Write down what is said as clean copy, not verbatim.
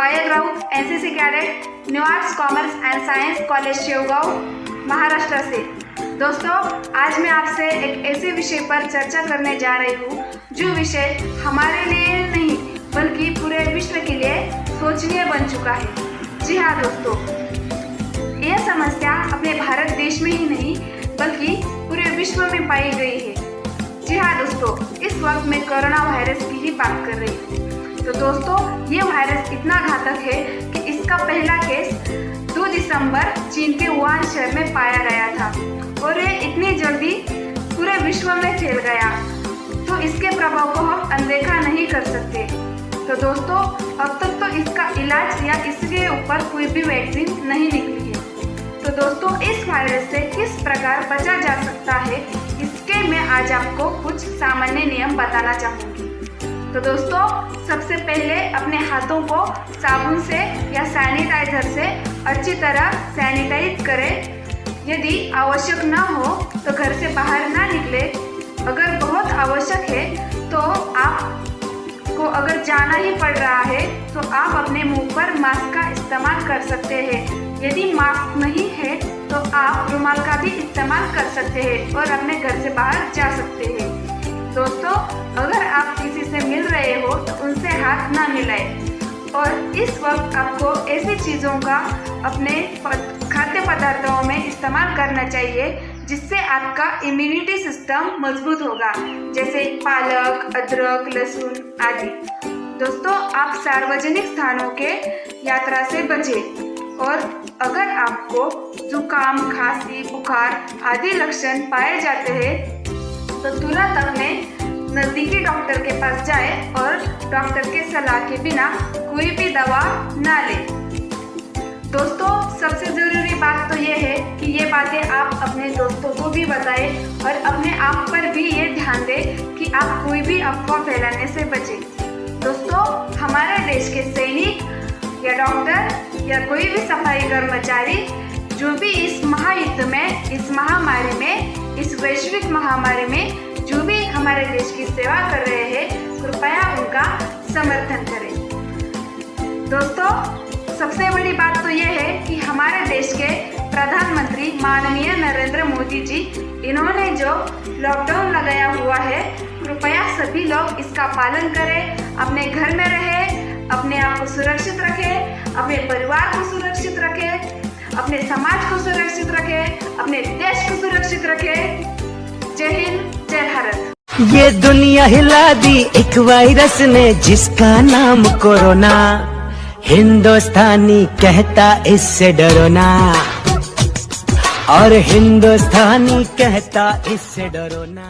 Payal Raut, NCC cadet, new arts commerce and science college Shevgaon, Maharashtra से। दोस्तों, आज मैं आपसे एक ऐसे विषय पर चर्चा करने जा रही हूँ जो विषय हमारे लिए नहीं बल्कि पूरे विश्व के लिए सोचनीय बन चुका है। जी हाँ दोस्तों, यह समस्या अपने भारत देश में ही नहीं बल्कि पूरे विश्व में पाई गई है। जी हाँ दोस्तों, इस वक्त मैं कोरोना वायरस की ही बात कर रही हूँ। तो दोस्तों, ये वायरस इतना घातक है कि इसका पहला केस 2 दिसंबर चीन के वुहान शहर में पाया गया था और ये इतनी जल्दी पूरे विश्व में फैल गया, तो इसके प्रभाव को हम अनदेखा नहीं कर सकते। तो दोस्तों, अब तक तो इसका इलाज या इसके ऊपर कोई भी वैक्सीन नहीं निकली है। तो दोस्तों, इस वायरस से किस प्रकार बचा जा सकता है, इसके मैं आज आपको कुछ सामान्य नियम बताना चाहूँगी। तो दोस्तों, सबसे पहले अपने हाथों को साबुन से या सैनिटाइजर से अच्छी तरह सैनिटाइज करें। यदि आवश्यक न हो तो घर से बाहर ना निकले। अगर बहुत आवश्यक है तो आपको अगर जाना ही पड़ रहा है तो आप अपने मुंह पर मास्क का इस्तेमाल कर सकते हैं। यदि मास्क नहीं है तो आप रुमाल का भी इस्तेमाल कर सकते हैं और अपने घर से बाहर जा सकते हैं। दोस्तों, अगर आप किसी से मिल रहे हो तो उनसे हाथ ना मिलाएं और इस वक्त आपको ऐसी चीज़ों का अपने खाद्य पदार्थों में इस्तेमाल करना चाहिए जिससे आपका इम्यूनिटी सिस्टम मजबूत होगा, जैसे पालक, अदरक, लहसुन आदि। दोस्तों, आप सार्वजनिक स्थानों के यात्रा से बचें और अगर आपको जुकाम, खांसी, बुखार आदि लक्षण पाए जाते हैं तो तुरंत अपने नज़दीकी डॉक्टर के पास जाएं और डॉक्टर के सलाह के बिना कोई भी दवा ना लें। दोस्तों, सबसे ज़रूरी बात तो ये है कि ये बातें आप अपने दोस्तों को भी बताएं और अपने आप पर भी ये ध्यान दें कि आप कोई भी अफवाह फैलाने से बचें। दोस्तों, हमारे देश के सैनिक या डॉक्टर या कोई भी सफाई कर्मचारी जो भी इस महायुद्ध में, इस महामारी में, इस वैश्विक महामारी में जो भी हमारे देश की सेवा कर रहे हैं, कृपया उनका समर्थन करें। दोस्तों, सबसे बड़ी बात तो यह है कि हमारे देश के प्रधानमंत्री माननीय नरेंद्र मोदी जी, इन्होंने जो लॉकडाउन लगाया हुआ है, कृपया सभी लोग इसका पालन करें, अपने घर में रहें, अपने आप को सुरक्षित रखें, अपने परिवार को सुरक्षित रखें, अपने समाज को सुरक्षित रखें, अपने देश को सुरक्षित रखें। जय हिंद, जय भारत। ये दुनिया हिला दी एक वायरस ने जिसका नाम कोरोना, हिंदुस्तानी कहता इससे डरो ना, और हिंदुस्तानी कहता इससे डरो ना।